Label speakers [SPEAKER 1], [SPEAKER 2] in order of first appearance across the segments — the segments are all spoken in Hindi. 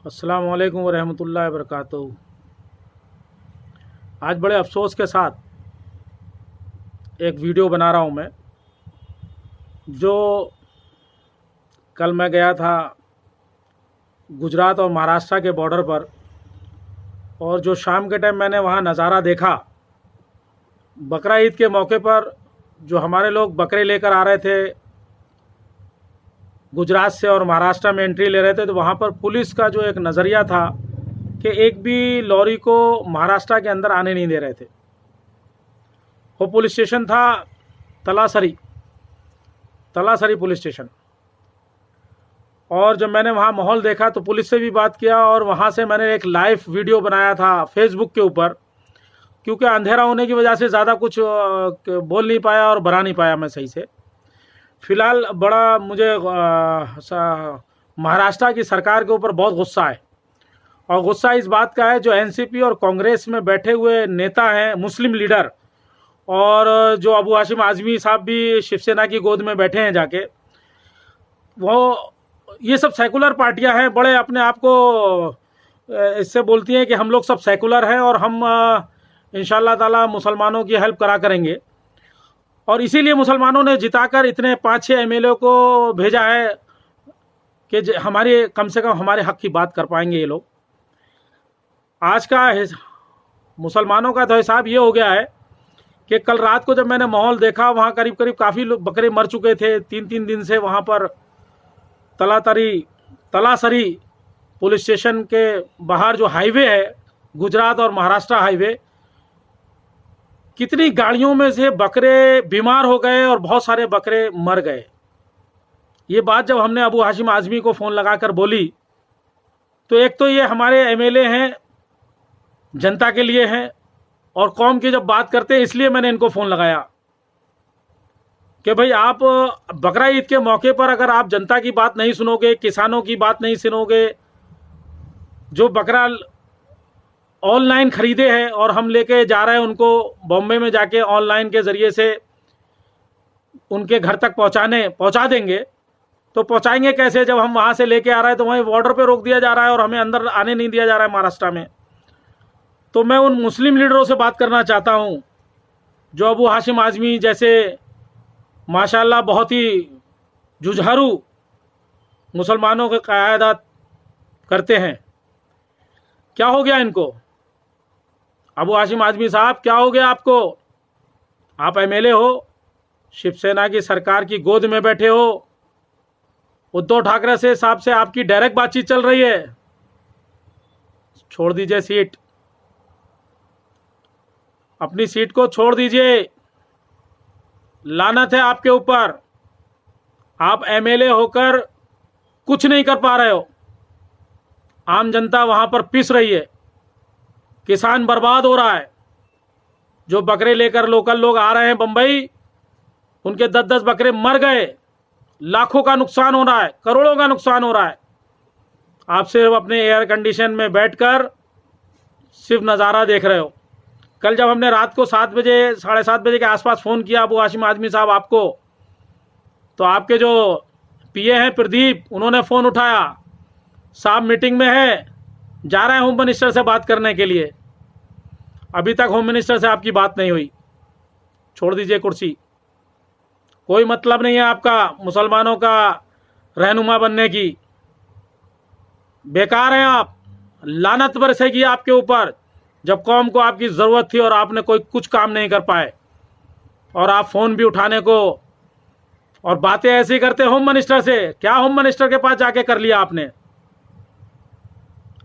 [SPEAKER 1] अस्सलामु अलैकुम वरहमतुल्लाहि वबरकातुहू। आज बड़े अफसोस के साथ एक वीडियो बना रहा हूँ मैं। जो कल मैं गया था गुजरात और महाराष्ट्र के बॉर्डर पर, और जो शाम के टाइम मैंने वहाँ नज़ारा देखा, बकरा ईद के मौके पर जो हमारे लोग बकरे लेकर आ रहे थे गुजरात से और महाराष्ट्र में एंट्री ले रहे थे, तो वहाँ पर पुलिस का जो एक नज़रिया था कि एक भी लॉरी को महाराष्ट्र के अंदर आने नहीं दे रहे थे। वो पुलिस स्टेशन था तलासरी पुलिस स्टेशन। और जब मैंने वहाँ माहौल देखा तो पुलिस से भी बात किया, और वहाँ से मैंने एक लाइव वीडियो बनाया था फेसबुक के ऊपर, क्योंकि अंधेरा होने की वजह से ज़्यादा कुछ बोल नहीं पाया और बना नहीं पाया मैं सही से। फ़िलहाल बड़ा मुझे महाराष्ट्र की सरकार के ऊपर बहुत गुस्सा है, और गुस्सा इस बात का है जो एनसीपी और कांग्रेस में बैठे हुए नेता हैं, मुस्लिम लीडर, और जो अबू हाशिम आज़मी साहब भी शिवसेना की गोद में बैठे हैं जाके, वो ये सब सेकुलर पार्टियां हैं, बड़े अपने आप को इससे बोलती हैं कि हम लोग सब सेकुलर हैं और हम इंशाअल्लाह ताला मुसलमानों की हेल्प करा करेंगे। और इसीलिए मुसलमानों ने जिताकर इतने 5-6 एमएलए को भेजा है कि हमारे कम से कम हमारे हक की बात कर पाएंगे ये लोग। आज का मुसलमानों का तो हिसाब ये हो गया है कि कल रात को जब मैंने माहौल देखा, वहाँ करीब करीब काफ़ी लोग बकरे मर चुके थे 3-3 दिन से। वहाँ पर तलासरी पुलिस स्टेशन के बाहर जो हाईवे है, गुजरात और महाराष्ट्र हाईवे, कितनी गाड़ियों में से बकरे बीमार हो गए और बहुत सारे बकरे मर गए। ये बात जब हमने अबू हाशिम आज़मी को फ़ोन लगाकर बोली, तो एक तो ये हमारे एमएलए हैं, जनता के लिए हैं, और कौम की जब बात करते हैं इसलिए मैंने इनको फ़ोन लगाया कि भाई आप बकरा ईद के मौके पर अगर आप जनता की बात नहीं सुनोगे, किसानों की बात नहीं सुनोगे, जो बकरा ऑनलाइन ख़रीदे हैं और हम लेके जा रहे हैं उनको बॉम्बे में जाके ऑनलाइन के ज़रिए से उनके घर तक पहुंचा देंगे, तो पहुंचाएंगे कैसे जब हम वहाँ से लेके आ रहे हैं तो वहीं बॉर्डर पे रोक दिया जा रहा है और हमें अंदर आने नहीं दिया जा रहा है महाराष्ट्र में। तो मैं उन मुस्लिम लीडरों से बात करना चाहता हूँ जो अबू हाशिम आज़मी जैसे माशाल्लाह बहुत ही जुझारू मुसलमानों की क़यादत करते हैं। क्या हो गया इनको? अबू हाशिम आज़मी साहब, क्या हो गया आपको? आप एमएलए हो, शिवसेना की सरकार की गोद में बैठे हो, उद्धव ठाकरे से साहब से आपकी डायरेक्ट बातचीत चल रही है। छोड़ दीजिए सीट, अपनी सीट को छोड़ दीजिए। लानत है आपके ऊपर, आप एमएलए होकर कुछ नहीं कर पा रहे हो। आम जनता वहां पर पिस रही है, किसान बर्बाद हो रहा है। जो बकरे लेकर लोकल लोग आ रहे हैं बंबई, उनके 10-10 बकरे मर गए, लाखों का नुकसान हो रहा है, करोड़ों का नुकसान हो रहा है। आप सिर्फ अपने एयर कंडीशन में बैठकर सिर्फ नज़ारा देख रहे हो। कल जब हमने रात को 7 बजे 7:30 बजे के आसपास फ़ोन किया अबू हाशिम आज़मी साहब आपको, तो आपके जो पीए हैं प्रदीप, उन्होंने फ़ोन उठाया, साहब मीटिंग में है, जा रहे हैं होम मिनिस्टर से बात करने के लिए। अभी तक होम मिनिस्टर से आपकी बात नहीं हुई। छोड़ दीजिए कुर्सी, कोई मतलब नहीं है आपका मुसलमानों का रहनुमा बनने की। बेकार हैं आप, लानत बरसेगी आपके ऊपर। जब कौम को आपकी ज़रूरत थी और आपने कोई कुछ काम नहीं कर पाए, और आप फ़ोन भी उठाने को और बातें ऐसी करते होम मिनिस्टर से। क्या होम मिनिस्टर के पास जाके कर लिया आपने?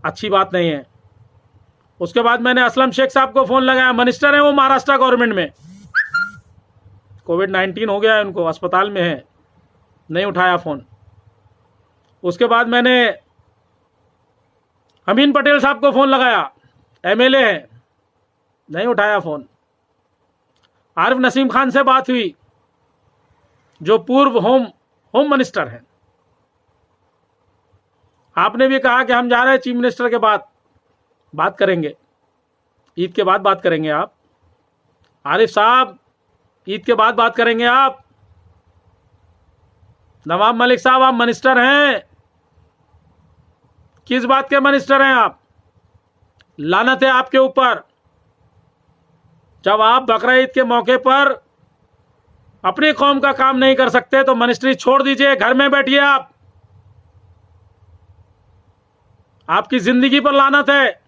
[SPEAKER 1] अच्छी बात नहीं है। उसके बाद मैंने असलम शेख साहब को फ़ोन लगाया, मिनिस्टर हैं वो महाराष्ट्र गवर्नमेंट में, कोविड-19 हो गया है उनको, अस्पताल में है, नहीं उठाया फ़ोन। उसके बाद मैंने अमीन पटेल साहब को फ़ोन लगाया, एमएलए हैं, नहीं उठाया फ़ोन। आरिफ नसीम खान से बात हुई जो पूर्व होम मिनिस्टर हैं, आपने भी कहा कि हम जा रहे हैं चीफ मिनिस्टर के बाद बात करेंगे, ईद के बाद बात करेंगे। आप आरिफ साहब, ईद के बाद बात करेंगे आप। नवाब मलिक साहब, आप मिनिस्टर हैं, किस बात के मिनिस्टर हैं आप? लानत है आपके ऊपर। जब आप बकरा ईद के मौके पर अपनी कौम का काम नहीं कर सकते तो मिनिस्ट्री छोड़ दीजिए, घर में बैठिए आप। आपकी जिंदगी पर लानत है।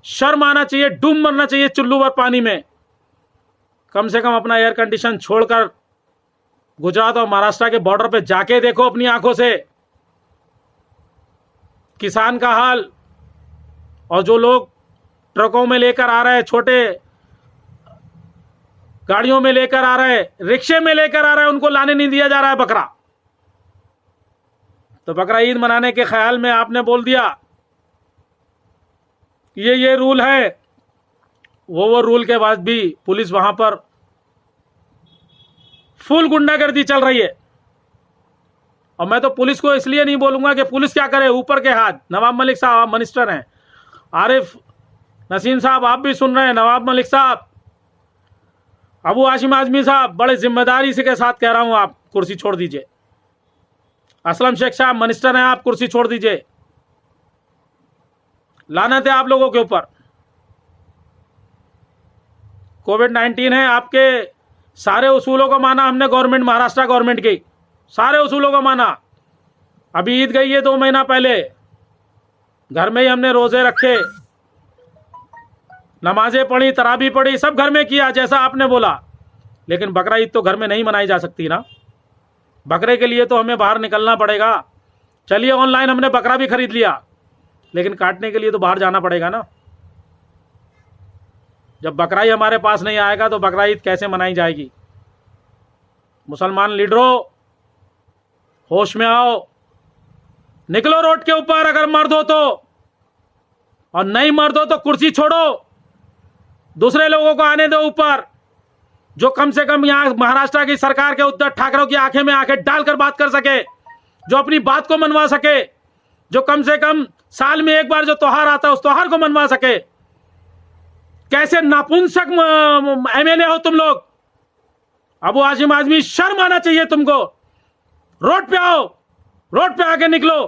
[SPEAKER 1] शर्म आना चाहिए, डूब मरना चाहिए चुल्लू भर पानी में। कम से कम अपना एयर कंडीशन छोड़कर गुजरात और महाराष्ट्र के बॉर्डर पे जाके देखो अपनी आंखों से किसान का हाल। और जो लोग ट्रकों में लेकर आ रहे हैं, छोटे गाड़ियों में लेकर आ रहे हैं, रिक्शे में लेकर आ रहे हैं, उनको लाने नहीं दिया जा रहा है बकरा। तो बकरा ईद मनाने के ख्याल में आपने बोल दिया ये रूल है, वो रूल के बाद भी पुलिस वहां पर फुल गुंडागर्दी चल रही है। और मैं तो पुलिस को इसलिए नहीं बोलूंगा कि पुलिस क्या करे, ऊपर के हाथ नवाब मलिक साहब मिनिस्टर हैं, आरिफ नसीम साहब आप भी सुन रहे हैं, नवाब मलिक साहब, अबू हाशिम आजमी साहब, बड़े जिम्मेदारी से के साथ कह रहा हूं आप कुर्सी छोड़ दीजिए। असलम शेख साहब मिनिस्टर हैं, आप कुर्सी छोड़ दीजिए। लानत है आप लोगों के ऊपर। कोविड-19 है, आपके सारे उसूलों को माना हमने, गवर्नमेंट महाराष्ट्र गवर्नमेंट की सारे उसूलों को माना। अभी ईद गई है 2 महीना पहले, घर में ही हमने रोजे रखे, नमाजें पढ़ी, तराबी पढ़ी, सब घर में किया जैसा आपने बोला। लेकिन बकरा ईद तो घर में नहीं मनाई जा सकती ना। बकरे के लिए तो हमें बाहर निकलना पड़ेगा। चलिए ऑनलाइन हमने बकरा भी खरीद लिया, लेकिन काटने के लिए तो बाहर जाना पड़ेगा ना। जब बकरा ही हमारे पास नहीं आएगा तो बकरा ईद कैसे मनाई जाएगी? मुसलमान लीडरों, होश में आओ, निकलो रोड के ऊपर अगर मर्द हो तो, और नहीं मर्द हो तो कुर्सी छोड़ो, दूसरे लोगों को आने दो ऊपर, जो कम से कम यहां महाराष्ट्र की सरकार के उद्धव ठाकरे की आंखें में आंखें डालकर बात कर सके, जो अपनी बात को मनवा सके, जो कम से कम साल में एक बार जो त्योहार आता है उस त्योहार को मनवा सके। कैसे नापुंसक एमएलए हो तुम लोग। अबू हाशिम आजमी, शर्म आना चाहिए तुमको। रोड पे आओ, रोड पे आके निकलो,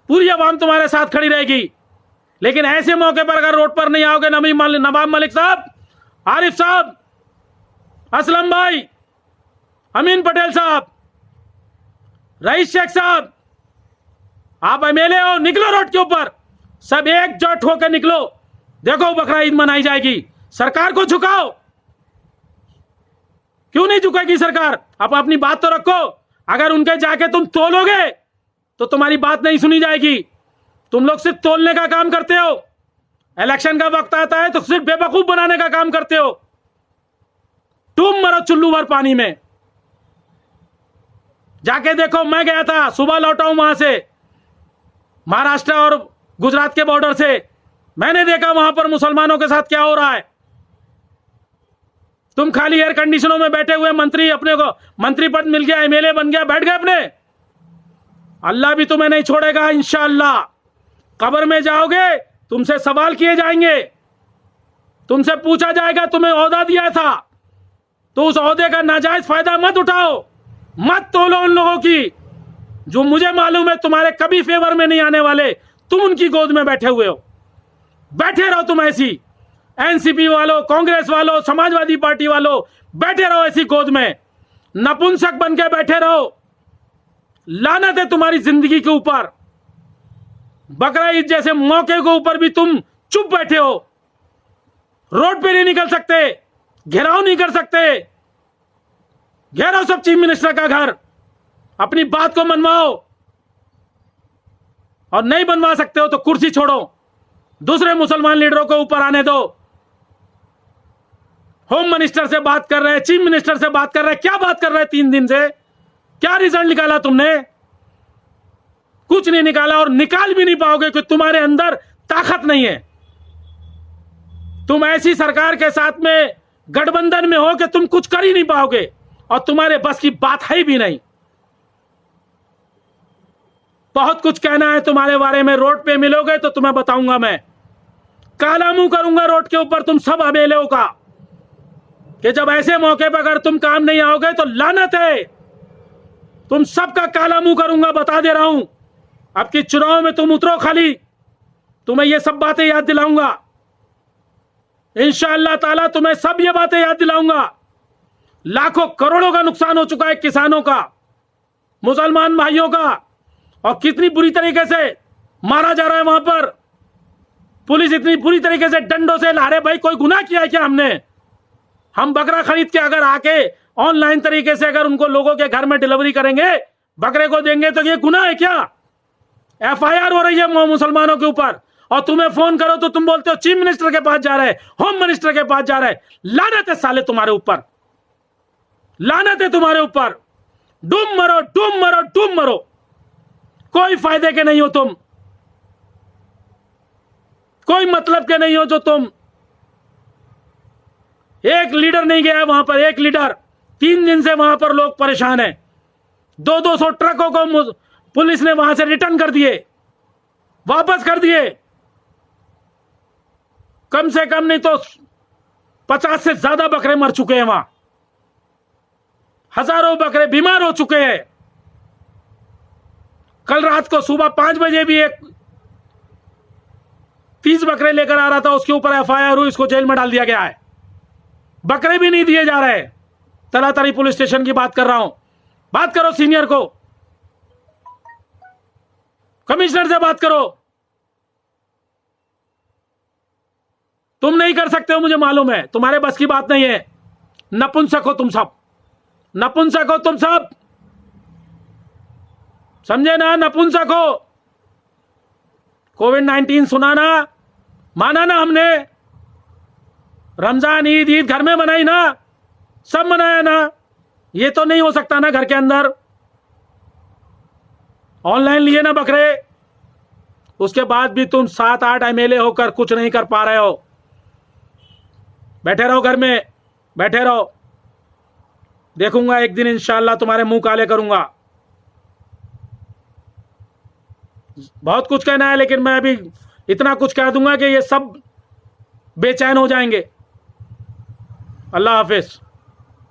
[SPEAKER 1] पूरी आवाम तुम्हारे साथ खड़ी रहेगी। लेकिन ऐसे मौके पर अगर रोड पर नहीं आओगे, नवाब मलिक साहब, आरिफ साहब, असलम भाई, अमीन पटेल साहब, रईस शेख साहब, आप एमएलए हो, निकलो रोड के ऊपर, सब एकजुट होकर निकलो। देखो बकरा ईद मनाई जाएगी। सरकार को झुकाओ। क्यों नहीं झुकेगी सरकार? आप अपनी बात तो रखो। अगर उनके जाके तुम तोलोगे तो तुम्हारी बात नहीं सुनी जाएगी। तुम लोग सिर्फ तोलने का काम करते हो। इलेक्शन का वक्त आता है तो सिर्फ बेवकूफ बनाने का काम करते हो। तुम मरो चुल्लू भर पानी में। जाके देखो, मैं गया था, सुबह लौटा हूं वहां से, महाराष्ट्र और गुजरात के बॉर्डर से। मैंने देखा वहां पर मुसलमानों के साथ क्या हो रहा है। तुम खाली एयर कंडीशनों में बैठे हुए मंत्री, अपने को मंत्री पद मिल गया, एमएलए बन गया, बैठ गए अपने। अल्लाह भी तुम्हें नहीं छोड़ेगा इंशाअल्लाह। कब्र में जाओगे, तुमसे सवाल किए जाएंगे, तुमसे पूछा जाएगा तुम्हें ओहदा दिया था तो उस ओहदे का नाजायज फायदा मत उठाओ, मत तोलो उन लोगों की जो मुझे मालूम है तुम्हारे कभी फेवर में नहीं आने वाले। तुम उनकी गोद में बैठे हुए हो। बैठे रहो तुम ऐसी, एनसीपी वालों, कांग्रेस वालों, समाजवादी पार्टी वालों, बैठे रहो ऐसी गोद में, नपुंसक बन के बैठे रहो। लानत है तुम्हारी जिंदगी के ऊपर। बकरा ईद जैसे मौके के ऊपर भी तुम चुप बैठे हो। रोड पे नहीं निकल सकते, घेराव नहीं कर सकते। घेरो सब चीफ मिनिस्टर का घर, अपनी बात को मनवाओ, और नहीं बनवा सकते हो तो कुर्सी छोड़ो, दूसरे मुसलमान लीडरों को ऊपर आने दो। होम मिनिस्टर से बात कर रहे हैं, चीफ मिनिस्टर से बात कर रहे हैं, क्या बात कर रहे हैं 3 दिन से? क्या रिजल्ट निकाला तुमने? कुछ नहीं निकाला, और निकाल भी नहीं पाओगे कि तुम्हारे अंदर ताकत नहीं है। तुम ऐसी सरकार के साथ में गठबंधन में हो कि तुम कुछ कर ही नहीं पाओगे, और तुम्हारे बस की बात है भी नहीं। बहुत कुछ कहना है तुम्हारे बारे में। रोड पे मिलोगे तो तुम्हें बताऊंगा, मैं काला मुंह करूंगा रोड के ऊपर तुम सब अबेलों का, कि जब ऐसे मौके पर अगर तुम काम नहीं आओगे तो लानत है। तुम सबका काला मुंह करूंगा, बता दे रहा हूं। अब की चुनाव में तुम उतरो खाली, तुम्हें ये सब बातें याद दिलाऊंगा इंशाअल्लाह ताला, तुम्हें सब ये बातें याद दिलाऊंगा। लाखों करोड़ों का नुकसान हो चुका है किसानों का, मुसलमान भाइयों का, और कितनी बुरी तरीके से मारा जा रहा है वहां पर। पुलिस इतनी बुरी तरीके से डंडों से ला रहे। भाई कोई गुनाह किया है क्या हमने? हम बकरा खरीद के अगर आके ऑनलाइन तरीके से अगर उनको लोगों के घर में डिलीवरी करेंगे, बकरे को देंगे, तो ये गुनाह है क्या? एफआईआर हो रही है मुसलमानों के ऊपर, और तुम्हें फोन करो तो तुम बोलते हो चीफ मिनिस्टर के पास जा रहे, होम मिनिस्टर के पास जा रहे। लानत है साले तुम्हारे ऊपर, लानत है तुम्हारे ऊपर। डूब मरो, डूब मरो, डूब मरो, कोई फायदे के नहीं हो तुम, कोई मतलब के नहीं हो जो तुम। एक लीडर नहीं गया वहां पर, एक लीडर। 3 दिन से वहां पर लोग परेशान हैं। 200 ट्रकों को पुलिस ने वहां से रिटर्न कर दिए, वापस कर दिए। कम से कम नहीं तो 50 से ज्यादा बकरे मर चुके हैं वहां, हजारों बकरे बीमार हो चुके हैं। कल रात को सुबह 5 बजे भी एक 30 बकरे लेकर आ रहा था, उसके ऊपर एफआईआर हुई, इसको जेल में डाल दिया गया है। बकरे भी नहीं दिए जा रहे। तलातरी पुलिस स्टेशन की बात कर रहा हूं। बात करो सीनियर को, कमिश्नर से बात करो। तुम नहीं कर सकते हो, मुझे मालूम है, तुम्हारे बस की बात नहीं है। नपुंसक हो तुम सब, नपुंसक हो तुम सब, समझे ना? नपुंसक हो। कोविड-19 सुना ना, माना ना हमने। रमजान ईद, ईद घर में मनाई ना, सब मनाया ना। ये तो नहीं हो सकता ना घर के अंदर। ऑनलाइन लिए ना बकरे, उसके बाद भी तुम 7-8 एमएलए होकर कुछ नहीं कर पा रहे हो। बैठे रहो घर में, बैठे रहो। देखूंगा एक दिन इंशाअल्लाह तुम्हारे मुंह काले करूंगा। बहुत कुछ कहना है, लेकिन मैं अभी इतना कुछ कह दूंगा कि ये सब बेचैन हो जाएंगे। अल्लाह हाफिज।